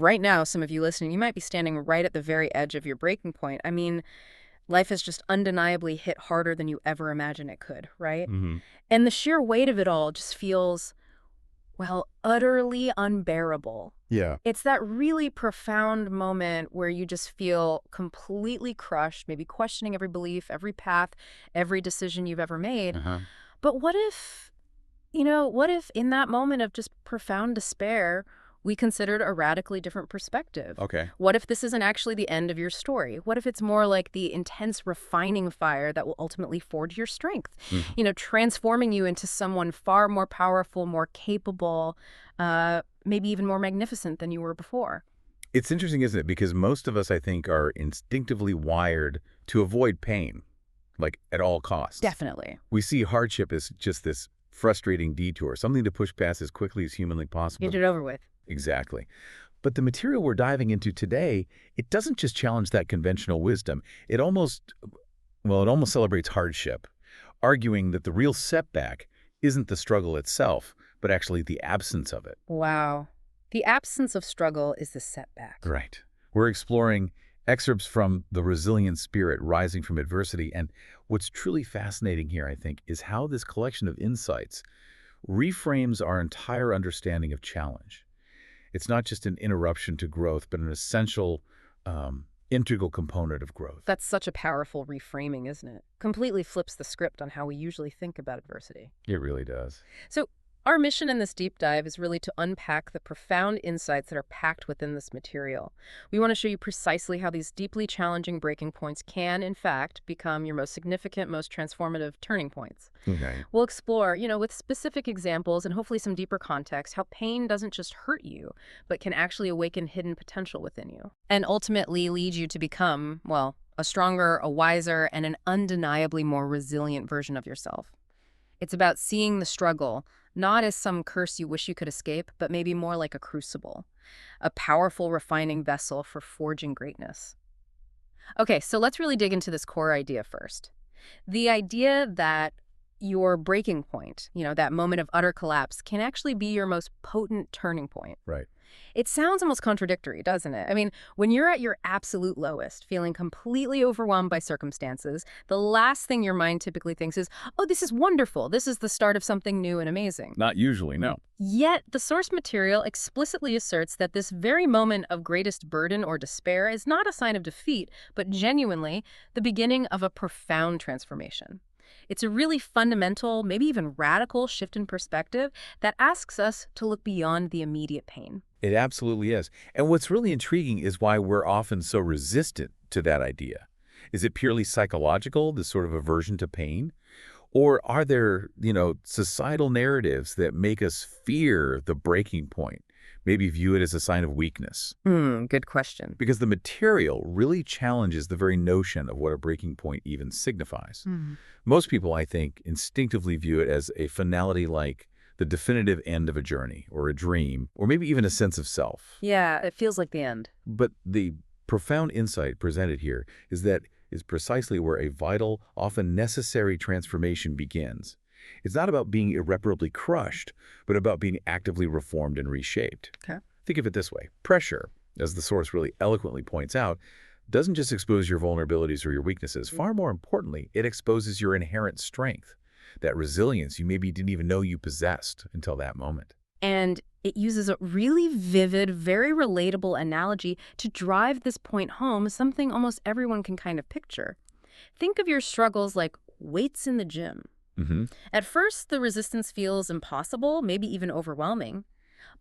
right now, some of you listening, you might be standing right at the very edge of your breaking point. I mean, life has just undeniably hit harder than you ever imagined it could, right? Hmm. And the sheer weight of it all just feels, well, utterly unbearable. Yeah. It's that really profound moment where you just feel completely crushed, maybe questioning every belief, every path, every decision you've ever made. Uh-huh. But what if in that moment of just profound despair, we considered a radically different perspective? Okay. What if this isn't actually the end of your story? What if it's more like the intense refining fire that will ultimately forge your strength? Mhm. Transforming you into someone far more powerful, more capable, maybe even more magnificent than you were before. It's interesting, isn't it? Because most of us, I think, are instinctively wired to avoid pain, like at all costs. Definitely. We see hardship as just this frustrating detour, something to push past as quickly as humanly possible. Get it over with. Exactly. But the material we're diving into today, it doesn't just challenge that conventional wisdom. It almost celebrates hardship, arguing that the real setback isn't the struggle itself, but actually the absence of it. Wow. The absence of struggle is the setback. Right. We're exploring excerpts from The Resilient Spirit, Rising from Adversity, and what's truly fascinating here, I think, is how this collection of insights reframes our entire understanding of challenge. It's not just an interruption to growth, but an essential, integral component of growth. That's such a powerful reframing, isn't it? Completely flips the script on how we usually think about adversity. It really does. So, our mission in this deep dive is really to unpack the profound insights that are packed within this material. We want to show you precisely how these deeply challenging breaking points can, in fact, become your most significant, most transformative turning points. Okay. We'll explore, with specific examples and hopefully some deeper context, how pain doesn't just hurt you, but can actually awaken hidden potential within you. And ultimately lead you to become, well, a stronger, a wiser, and an undeniably more resilient version of yourself. It's about seeing the struggle, not as some curse you wish you could escape, but maybe more like a crucible, a powerful refining vessel for forging greatness. Okay, so let's really dig into this core idea first. The idea that your breaking point, that moment of utter collapse, can actually be your most potent turning point. Right. It sounds almost contradictory, doesn't it? I mean, when you're at your absolute lowest, feeling completely overwhelmed by circumstances, the last thing your mind typically thinks is, oh, this is wonderful. This is the start of something new and amazing. Not usually, no. Yet, the source material explicitly asserts that this very moment of greatest burden or despair is not a sign of defeat, but genuinely the beginning of a profound transformation. It's a really fundamental, maybe even radical shift in perspective that asks us to look beyond the immediate pain. It absolutely is. And what's really intriguing is why we're often so resistant to that idea. Is it purely psychological, this sort of aversion to pain? Or are there, societal narratives that make us fear the breaking point, maybe view it as a sign of weakness? Good question. Because the material really challenges the very notion of what a breaking point even signifies. Most people, I think, instinctively view it as a finality like the definitive end of a journey or a dream, or maybe even a sense of self. Yeah, it feels like the end. But the profound insight presented here is precisely where a vital, often necessary transformation begins. It's not about being irreparably crushed, but about being actively reformed and reshaped. Okay. Think of it this way. Pressure, as the source really eloquently points out, doesn't just expose your vulnerabilities or your weaknesses. Far more importantly, it exposes your inherent strength, that resilience you maybe didn't even know you possessed until that moment. And it uses a really vivid, very relatable analogy to drive this point home, something almost everyone can kind of picture. Think of your struggles like weights in the gym. At first, the resistance feels impossible, maybe even overwhelming.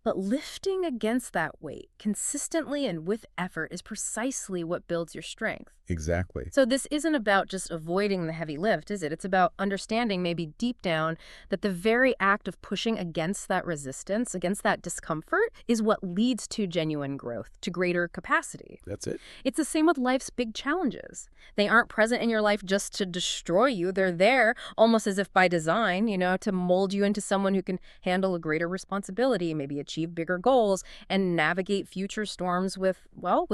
But lifting against that weight consistently and with effort is precisely what builds your strength. Exactly. So this isn't about just avoiding the heavy lift, is it? It's about understanding maybe deep down that the very act of pushing against that resistance, against that discomfort, is what leads to genuine growth, to greater capacity. That's it. It's the same with life's big challenges. They aren't present in your life just to destroy you. They're there almost as if by design, to mold you into someone who can handle a greater responsibility, maybe achieve bigger goals, and navigate future storms with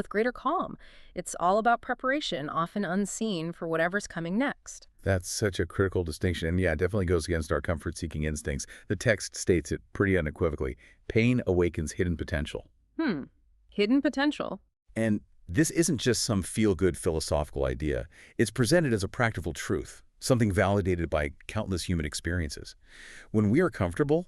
greater calm. It's all about preparation, often unseen, for whatever's coming next. That's such a critical distinction. And yeah, it definitely goes against our comfort-seeking instincts. The text states it pretty unequivocally. Pain awakens hidden potential. Hidden potential. And this isn't just some feel-good philosophical idea. It's presented as a practical truth, something validated by countless human experiences. When we are comfortable,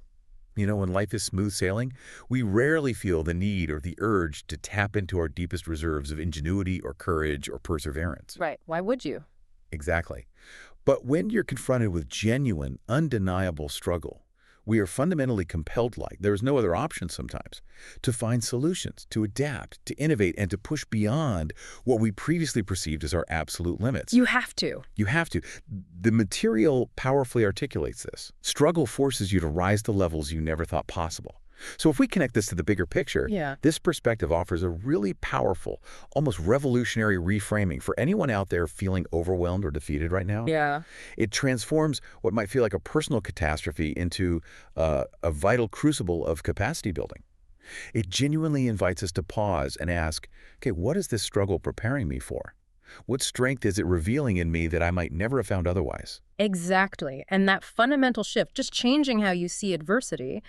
when life is smooth sailing, we rarely feel the need or the urge to tap into our deepest reserves of ingenuity or courage or perseverance. Right. Why would you? Exactly. But when you're confronted with genuine, undeniable struggle, we are fundamentally compelled, like there is no other option sometimes, to find solutions, to adapt, to innovate, and to push beyond what we previously perceived as our absolute limits. You have to. You have to. The material powerfully articulates this. Struggle forces you to rise to levels you never thought possible. So if we connect this to the bigger picture, Yeah. this perspective offers a really powerful, almost revolutionary reframing for anyone out there feeling overwhelmed or defeated right now. Yeah. It transforms what might feel like a personal catastrophe into a vital crucible of capacity building. It genuinely invites us to pause and ask, okay, what is this struggle preparing me for? What strength is it revealing in me that I might never have found otherwise? Exactly. And that fundamental shift, just changing how you see adversity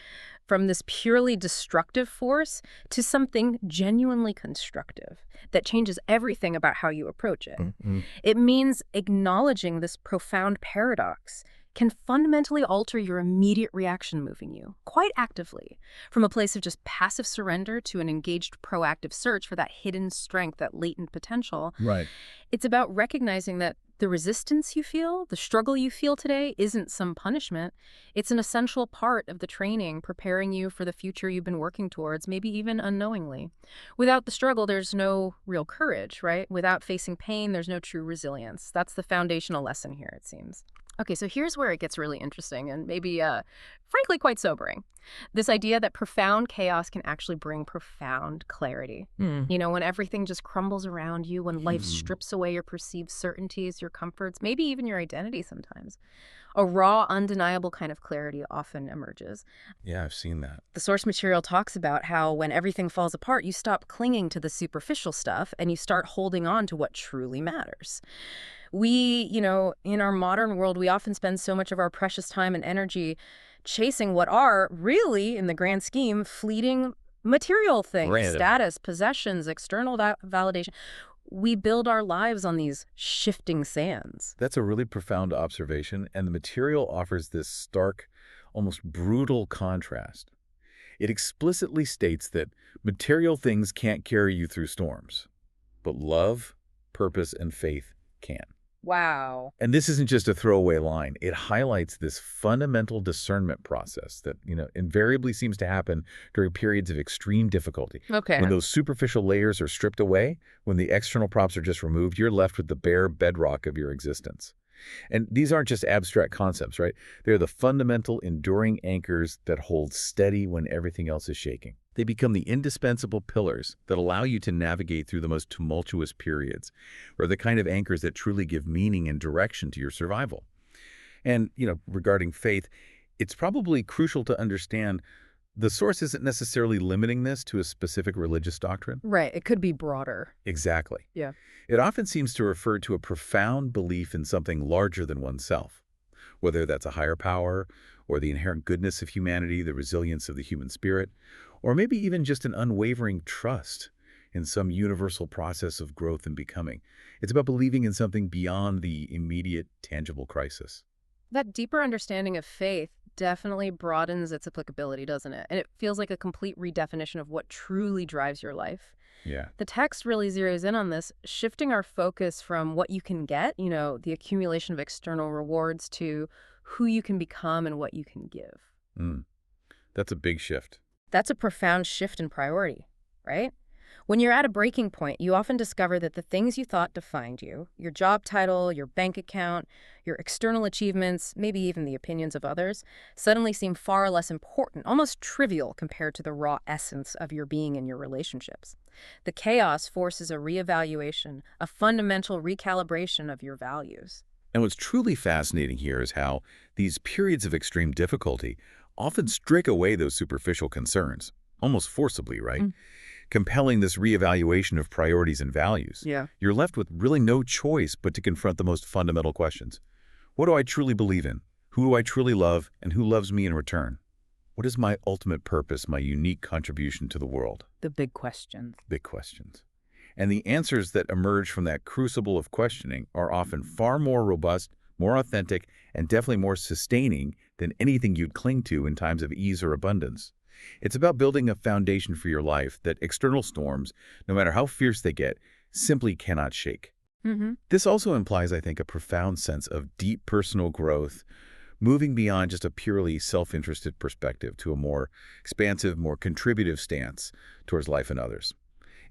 from this purely destructive force to something genuinely constructive that changes everything about how you approach it. Mm-hmm. It means acknowledging this profound paradox can fundamentally alter your immediate reaction, moving you, quite actively, from a place of just passive surrender to an engaged proactive search for that hidden strength, that latent potential. Right. It's about recognizing that the resistance you feel, the struggle you feel today, isn't some punishment. It's an essential part of the training preparing you for the future you've been working towards, maybe even unknowingly. Without the struggle, there's no real courage, right? Without facing pain, there's no true resilience. That's the foundational lesson here, it seems. Okay, so here's where it gets really interesting and maybe, frankly, quite sobering. This idea that profound chaos can actually bring profound clarity. When everything just crumbles around you, when life strips away your perceived certainties, your comforts, maybe even your identity sometimes. A raw, undeniable kind of clarity often emerges. Yeah, I've seen that. The source material talks about how when everything falls apart, you stop clinging to the superficial stuff and you start holding on to what truly matters. We, in our modern world, we often spend so much of our precious time and energy chasing what are really, in the grand scheme, fleeting material things, Random. status, possessions, external validation. We build our lives on these shifting sands. That's a really profound observation, and the material offers this stark, almost brutal contrast. It explicitly states that material things can't carry you through storms, but love, purpose, and faith can. Wow. And this isn't just a throwaway line. It highlights this fundamental discernment process that, invariably seems to happen during periods of extreme difficulty. Okay. When those superficial layers are stripped away, when the external props are just removed, you're left with the bare bedrock of your existence. And these aren't just abstract concepts, right? They're the fundamental, enduring anchors that hold steady when everything else is shaking. They become the indispensable pillars that allow you to navigate through the most tumultuous periods, or the kind of anchors that truly give meaning and direction to your survival. And, regarding faith, it's probably crucial to understand the source isn't necessarily limiting this to a specific religious doctrine. Right. It could be broader. Exactly. Yeah. It often seems to refer to a profound belief in something larger than oneself, whether that's a higher power or the inherent goodness of humanity, the resilience of the human spirit, or maybe even just an unwavering trust in some universal process of growth and becoming. It's about believing in something beyond the immediate, tangible crisis. That deeper understanding of faith definitely broadens its applicability, doesn't it? And it feels like a complete redefinition of what truly drives your life. Yeah. The text really zeroes in on this, shifting our focus from what you can get, the accumulation of external rewards, to who you can become and what you can give. That's a big shift. That's a profound shift in priority, right? When you're at a breaking point, you often discover that the things you thought defined you, your job title, your bank account, your external achievements, maybe even the opinions of others, suddenly seem far less important, almost trivial compared to the raw essence of your being and your relationships. The chaos forces a reevaluation, a fundamental recalibration of your values. And what's truly fascinating here is how these periods of extreme difficulty often strip away those superficial concerns, almost forcibly, right? Compelling this reevaluation of priorities and values. Yeah. You're left with really no choice but to confront the most fundamental questions. What do I truly believe in? Who do I truly love? And who loves me in return? What is my ultimate purpose, my unique contribution to the world? The big questions. Big questions. And the answers that emerge from that crucible of questioning are often far more robust, more authentic, and definitely more sustaining than anything you'd cling to in times of ease or abundance. It's about building a foundation for your life that external storms, no matter how fierce they get, simply cannot shake. Mm-hmm. This also implies, I think, a profound sense of deep personal growth, moving beyond just a purely self-interested perspective to a more expansive, more contributive stance towards life and others.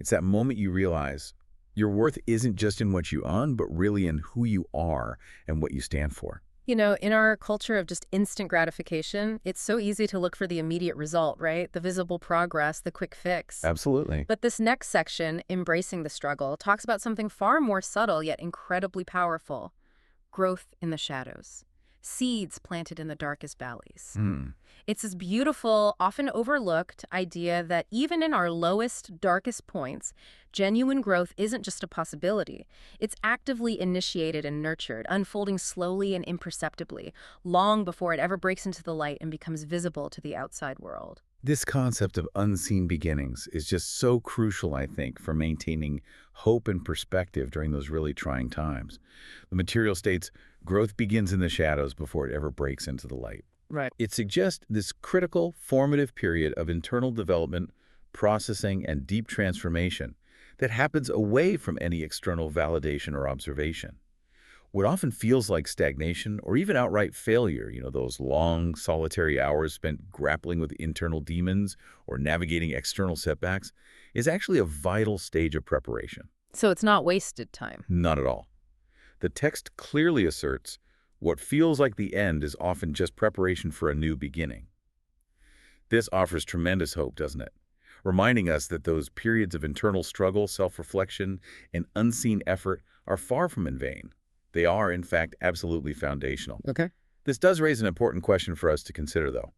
It's that moment you realize your worth isn't just in what you own, but really in who you are and what you stand for. You know, in our culture of just instant gratification, it's so easy to look for the immediate result, right? The visible progress, the quick fix. Absolutely. But this next section, Embracing the Struggle, talks about something far more subtle yet incredibly powerful: growth in the shadows. Seeds planted in the darkest valleys. It's this beautiful, often overlooked idea that even in our lowest, darkest points, genuine growth isn't just a possibility. It's actively initiated and nurtured, unfolding slowly and imperceptibly, long before it ever breaks into the light and becomes visible to the outside world. This concept of unseen beginnings is just so crucial, I think, for maintaining hope and perspective during those really trying times. The material states growth begins in the shadows before it ever breaks into the light. Right. It suggests this critical, formative period of internal development, processing, and deep transformation that happens away from any external validation or observation. What often feels like stagnation or even outright failure, those long, solitary hours spent grappling with internal demons or navigating external setbacks, is actually a vital stage of preparation. So it's not wasted time. Not at all. The text clearly asserts what feels like the end is often just preparation for a new beginning. This offers tremendous hope, doesn't it? Reminding us that those periods of internal struggle, self-reflection, and unseen effort are far from in vain. They are, in fact, absolutely foundational. Okay. This does raise an important question for us to consider, though.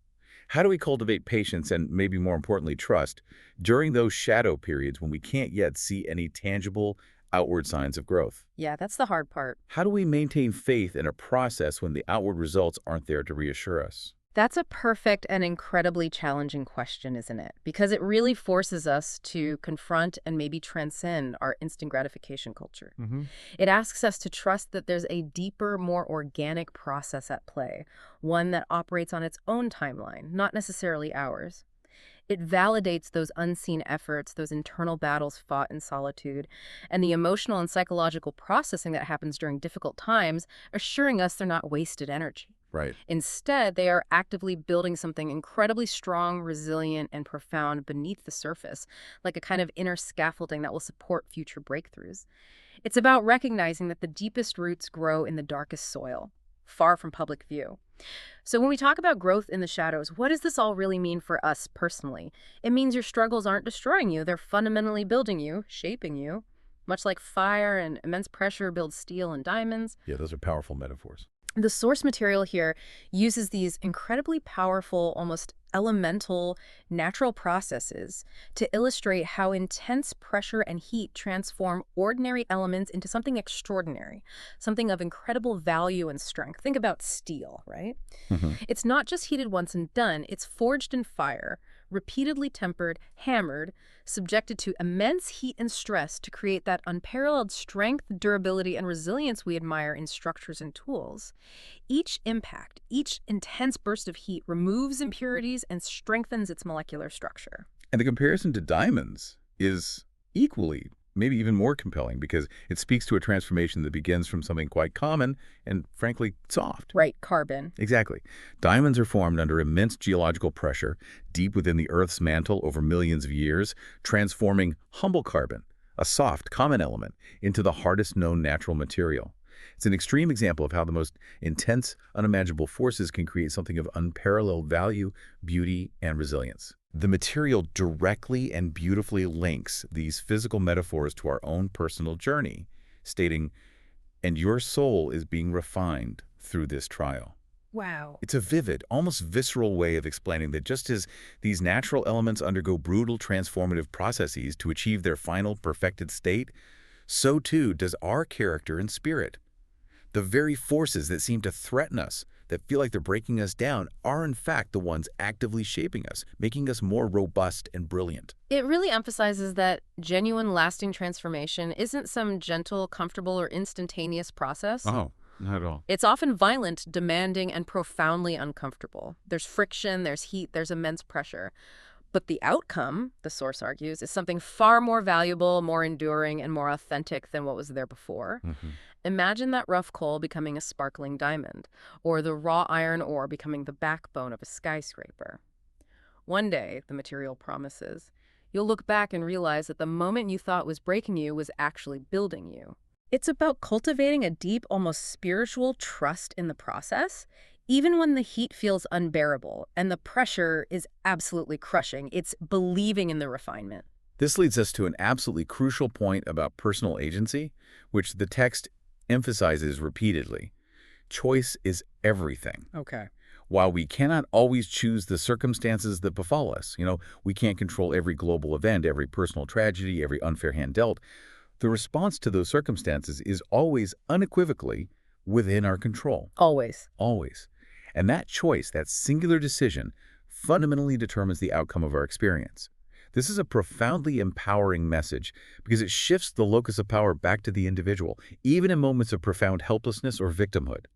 How do we cultivate patience and, maybe more importantly, trust during those shadow periods when we can't yet see any tangible, outward signs of growth? Yeah, that's the hard part. How do we maintain faith in a process when the outward results aren't there to reassure us? That's a perfect and incredibly challenging question, isn't it? Because it really forces us to confront and maybe transcend our instant gratification culture. It asks us to trust that there's a deeper, more organic process at play, one that operates on its own timeline, not necessarily ours. It validates those unseen efforts, those internal battles fought in solitude, and the emotional and psychological processing that happens during difficult times, assuring us they're not wasted energy. Right. Instead, they are actively building something incredibly strong, resilient, and profound beneath the surface, like a kind of inner scaffolding that will support future breakthroughs. It's about recognizing that the deepest roots grow in the darkest soil, far from public view. So when we talk about growth in the shadows, what does this all really mean for us personally? It means your struggles aren't destroying you. They're fundamentally building you, shaping you, much like fire and immense pressure builds steel and diamonds. Yeah, those are powerful metaphors. The source material here uses these incredibly powerful, almost elemental, natural processes to illustrate how intense pressure and heat transform ordinary elements into something extraordinary, something of incredible value and strength. Think about steel, right? It's not just heated once and done. It's forged in fire, repeatedly tempered, hammered, subjected to immense heat and stress to create that unparalleled strength, durability, and resilience we admire in structures and tools. Each impact, each intense burst of heat removes impurities and strengthens its molecular structure. And the comparison to diamonds is equally, maybe even more compelling, because it speaks to a transformation that begins from something quite common and, frankly, soft. Right, carbon. Exactly. Diamonds are formed under immense geological pressure, deep within the Earth's mantle over millions of years, transforming humble carbon, a soft, common element, into the hardest known natural material. It's an extreme example of how the most intense, unimaginable forces can create something of unparalleled value, beauty, and resilience. The material directly and beautifully links these physical metaphors to our own personal journey, stating, "And your soul is being refined through this trial." Wow. It's a vivid, almost visceral way of explaining that just as these natural elements undergo brutal transformative processes to achieve their final perfected state, so too does our character and spirit. The very forces that seem to threaten us, that feel like they're breaking us down are in fact the ones actively shaping us, making us more robust and brilliant. It really emphasizes that genuine, lasting transformation isn't some gentle, comfortable, or instantaneous process. Oh, not at all. It's often violent, demanding, and profoundly uncomfortable. There's friction, there's heat, there's immense pressure. But the outcome, the source argues, is something far more valuable, more enduring, and more authentic than what was there before. Imagine that rough coal becoming a sparkling diamond, or the raw iron ore becoming the backbone of a skyscraper. One day, the material promises, you'll look back and realize that the moment you thought was breaking you was actually building you. It's about cultivating a deep, almost spiritual trust in the process, even when the heat feels unbearable and the pressure is absolutely crushing. It's believing in the refinement. This leads us to an absolutely crucial point about personal agency, which the text emphasizes repeatedly. Choice is everything. Okay. While we cannot always choose the circumstances that befall us, we can't control every global event, every personal tragedy, every unfair hand dealt, the response to those circumstances is always unequivocally within our control. Always. Always. And that choice, that singular decision, fundamentally determines the outcome of our experience. This is a profoundly empowering message because it shifts the locus of power back to the individual, even in moments of profound helplessness or victimhood.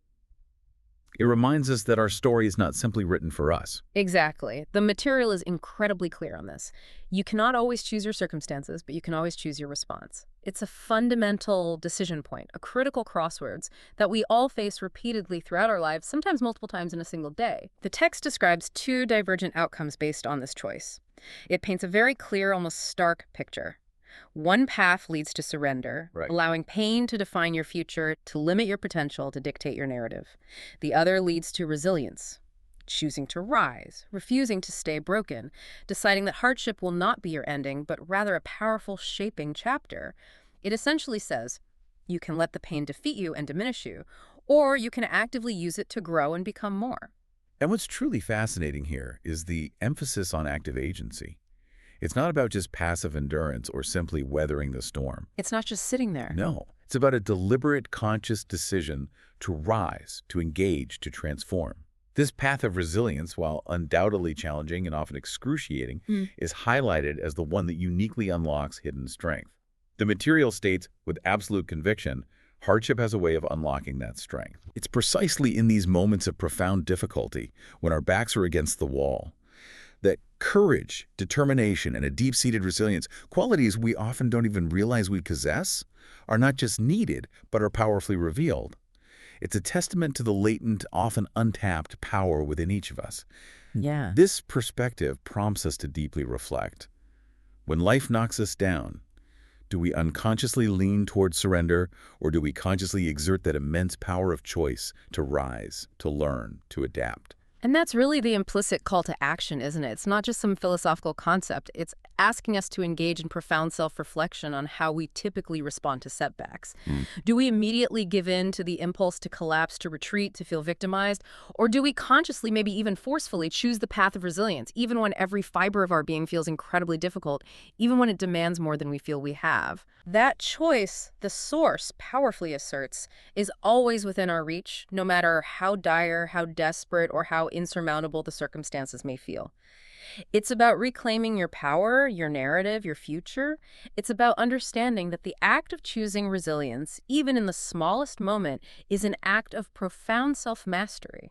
It reminds us that our story is not simply written for us. Exactly. The material is incredibly clear on this. You cannot always choose your circumstances, but you can always choose your response. It's a fundamental decision point, a critical crossroads that we all face repeatedly throughout our lives, sometimes multiple times in a single day. The text describes two divergent outcomes based on this choice. It paints a very clear, almost stark picture. One path leads to surrender, Right. allowing pain to define your future, to limit your potential, to dictate your narrative. The other leads to resilience, choosing to rise, refusing to stay broken, deciding that hardship will not be your ending, but rather a powerful shaping chapter. It essentially says, you can let the pain defeat you and diminish you, or you can actively use it to grow and become more. And what's truly fascinating here is the emphasis on active agency. It's not about just passive endurance or simply weathering the storm. It's not just sitting there. No, it's about a deliberate, conscious decision to rise, to engage, to transform. This path of resilience, while undoubtedly challenging and often excruciating, is highlighted as the one that uniquely unlocks hidden strength. The material states with absolute conviction, hardship has a way of unlocking that strength. It's precisely in these moments of profound difficulty, when our backs are against the wall, that courage, determination, and a deep-seated resilience, qualities we often don't even realize we possess, are not just needed, but are powerfully revealed. It's a testament to the latent, often untapped power within each of us. Yeah. This perspective prompts us to deeply reflect. When life knocks us down, do we unconsciously lean toward surrender, or do we consciously exert that immense power of choice to rise, to learn, to adapt? And that's really the implicit call to action, isn't it? It's not just some philosophical concept. It's asking us to engage in profound self-reflection on how we typically respond to setbacks. Do we immediately give in to the impulse to collapse, to retreat, to feel victimized? Or do we consciously, maybe even forcefully, choose the path of resilience, even when every fiber of our being feels incredibly difficult, even when it demands more than we feel we have? That choice, the source powerfully asserts, is always within our reach, no matter how dire, how desperate, or how insurmountable the circumstances may feel. It's about reclaiming your power, your narrative, your future. It's about understanding that the act of choosing resilience, even in the smallest moment, is an act of profound self-mastery.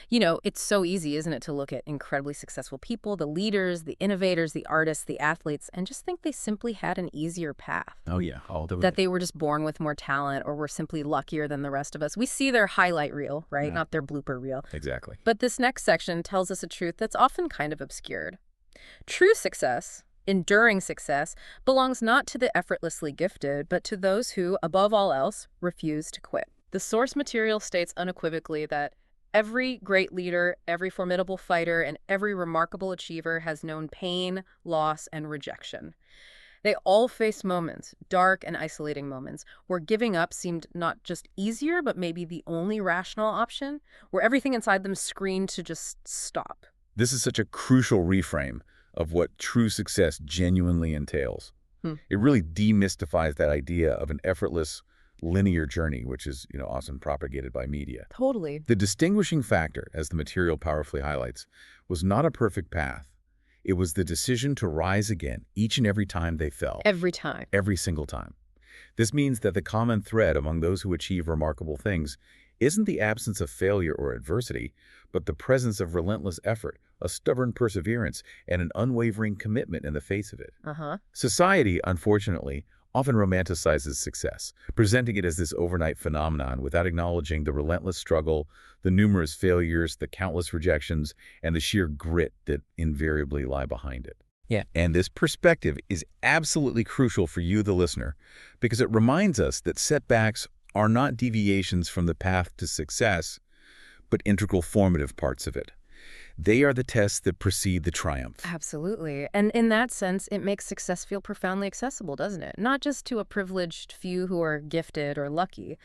You know, it's so easy, isn't it, to look at incredibly successful people, the leaders, the innovators, the artists, the athletes, and just think they simply had an easier path. Oh yeah, all the That they were just born with more talent or were simply luckier than the rest of us. We see their highlight reel, right? Yeah. Not their blooper reel. Exactly. But this next section tells us a truth that's often kind of obscured. True success, enduring success, belongs not to the effortlessly gifted, but to those who, above all else, refuse to quit. The source material states unequivocally that every great leader, every formidable fighter, and every remarkable achiever has known pain, loss, and rejection. They all faced moments, dark and isolating moments, where giving up seemed not just easier, but maybe the only rational option, where everything inside them screamed to just stop. This is such a crucial reframe of what true success genuinely entails. It really demystifies that idea of an effortless, linear journey, which is, often propagated by media. Totally. The distinguishing factor, as the material powerfully highlights, was not a perfect path. It was the decision to rise again each and every time they fell. Every time. Every single time. This means that the common thread among those who achieve remarkable things isn't the absence of failure or adversity, but the presence of relentless effort, a stubborn perseverance, and an unwavering commitment in the face of it. Society, unfortunately, often romanticizes success, presenting it as this overnight phenomenon without acknowledging the relentless struggle, the numerous failures, the countless rejections, and the sheer grit that invariably lie behind it. Yeah. And this perspective is absolutely crucial for you, the listener, because it reminds us that setbacks are not deviations from the path to success, but integral formative parts of it. They are the tests that precede the triumph. Absolutely. And in that sense, it makes success feel profoundly accessible, doesn't it? Not just to a privileged few who are gifted or lucky,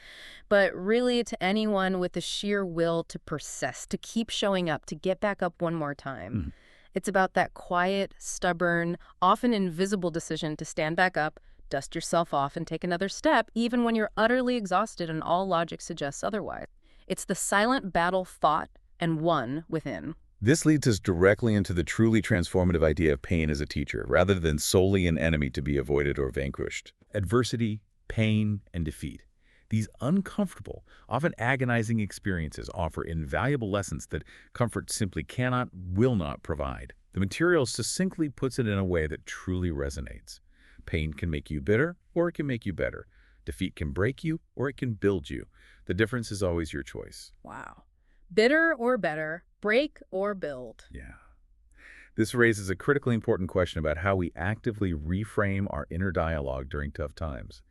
but really to anyone with the sheer will to persist, to keep showing up, to get back up one more time. It's about that quiet, stubborn, often invisible decision to stand back up, dust yourself off, and take another step, even when you're utterly exhausted and all logic suggests otherwise. It's the silent battle fought and won within. This leads us directly into the truly transformative idea of pain as a teacher, rather than solely an enemy to be avoided or vanquished. Adversity, pain, and defeat. These uncomfortable, often agonizing experiences offer invaluable lessons that comfort simply cannot, will not provide. The material succinctly puts it in a way that truly resonates. Pain can make you bitter, or it can make you better. Defeat can break you, or it can build you. The difference is always your choice. Wow. Bitter or better, break or build. Yeah. This raises a critically important question about how we actively reframe our inner dialogue during tough times.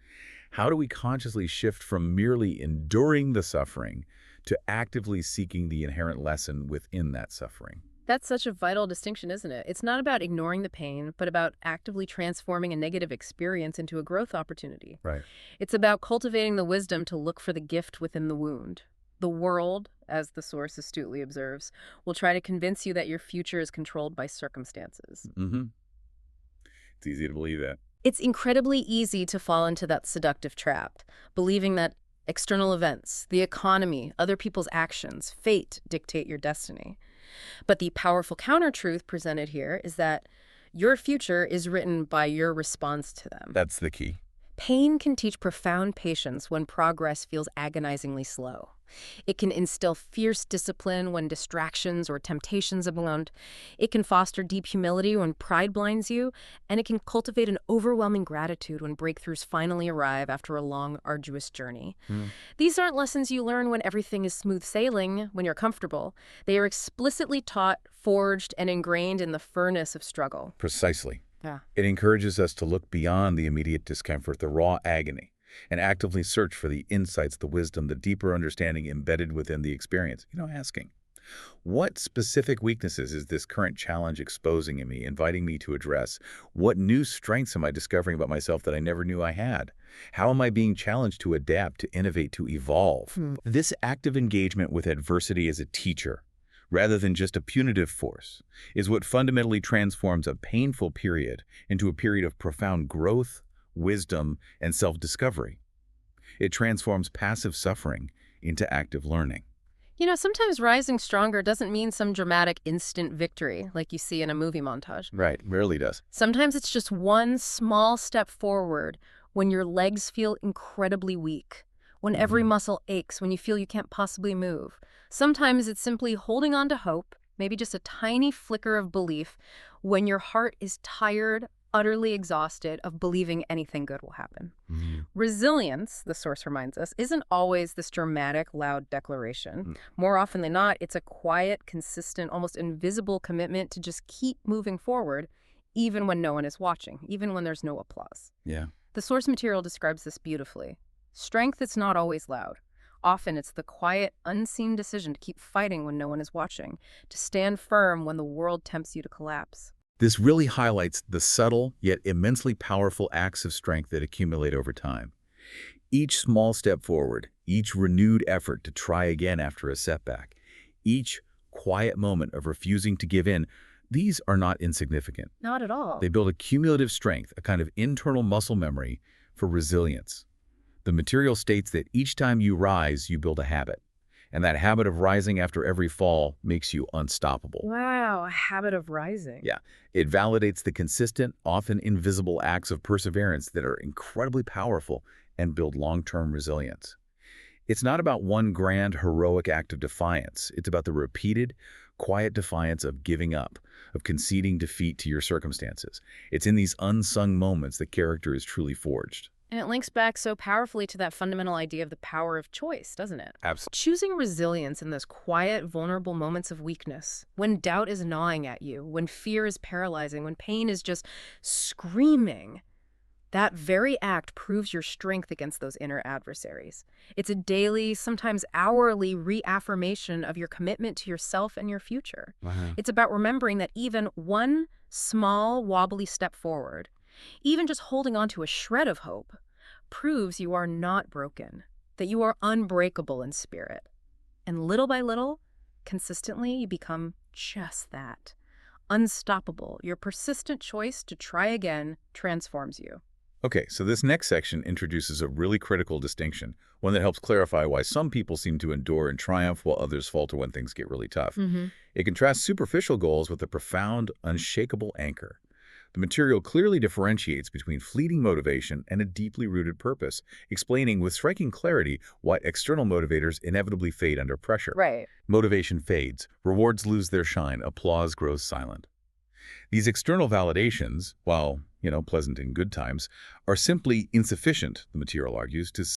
How do we consciously shift from merely enduring the suffering to actively seeking the inherent lesson within that suffering? That's such a vital distinction, isn't it? It's not about ignoring the pain, but about actively transforming a negative experience into a growth opportunity. Right. It's about cultivating the wisdom to look for the gift within the wound. The world, as the source astutely observes, will try to convince you that your future is controlled by circumstances. It's easy to believe that. It's incredibly easy to fall into that seductive trap, believing that external events, the economy, other people's actions, fate dictate your destiny. But the powerful counter-truth presented here is that your future is written by your response to them. That's the key. Pain can teach profound patience when progress feels agonizingly slow. It can instill fierce discipline when distractions or temptations abound. It can foster deep humility when pride blinds you, and it can cultivate an overwhelming gratitude when breakthroughs finally arrive after a long, arduous journey. These aren't lessons you learn when everything is smooth sailing, when you're comfortable. They are explicitly taught, forged, and ingrained in the furnace of struggle. Precisely. Yeah. It encourages us to look beyond the immediate discomfort, the raw agony, and actively search for the insights, the wisdom, the deeper understanding embedded within the experience. Asking, what specific weaknesses is this current challenge exposing in me, inviting me to address? What new strengths am I discovering about myself that I never knew I had? How am I being challenged to adapt, to innovate, to evolve? This active engagement with adversity as a teacher, rather than just a punitive force, is what fundamentally transforms a painful period into a period of profound growth, wisdom, and self-discovery. It transforms passive suffering into active learning. Sometimes rising stronger doesn't mean some dramatic instant victory like you see in a movie montage. Right, rarely does. Sometimes it's just one small step forward when your legs feel incredibly weak, when every muscle aches, when you feel you can't possibly move. Sometimes it's simply holding on to hope, maybe just a tiny flicker of belief, when your heart is tired, utterly exhausted of believing anything good will happen. Resilience, the source reminds us, isn't always this dramatic, loud declaration. More often than not, it's a quiet, consistent, almost invisible commitment to just keep moving forward, even when no one is watching, even when there's no applause. Yeah. The source material describes this beautifully. Strength is not always loud. Often it's the quiet, unseen decision to keep fighting when no one is watching, to stand firm when the world tempts you to collapse. This really highlights the subtle yet immensely powerful acts of strength that accumulate over time. Each small step forward, each renewed effort to try again after a setback, each quiet moment of refusing to give in, these are not insignificant. Not at all. They build a cumulative strength, a kind of internal muscle memory for resilience. The material states that each time you rise, you build a habit. And that habit of rising after every fall makes you unstoppable. Wow, a habit of rising. Yeah, it validates the consistent, often invisible acts of perseverance that are incredibly powerful and build long-term resilience. It's not about one grand, heroic act of defiance. It's about the repeated, quiet defiance of giving up, of conceding defeat to your circumstances. It's in these unsung moments that character is truly forged. And it links back so powerfully to that fundamental idea of the power of choice, doesn't it? Absolutely. Choosing resilience in those quiet, vulnerable moments of weakness, when doubt is gnawing at you, when fear is paralyzing, when pain is just screaming, that very act proves your strength against those inner adversaries. It's a daily, sometimes hourly reaffirmation of your commitment to yourself and your future. Wow. It's about remembering that even one small, wobbly step forward, even just holding on to a shred of hope, proves you are not broken, that you are unbreakable in spirit. And little by little, consistently, you become just that. Unstoppable. Your persistent choice to try again transforms you. Okay, so this next section introduces a really critical distinction, one that helps clarify why some people seem to endure and triumph while others falter when things get really tough. It contrasts superficial goals with a profound, unshakable anchor. The material clearly differentiates between fleeting motivation and a deeply rooted purpose, explaining with striking clarity why external motivators inevitably fade under pressure. Right. Motivation fades, rewards lose their shine, applause grows silent. These external validations, while, pleasant in good times, are simply insufficient, the material argues, to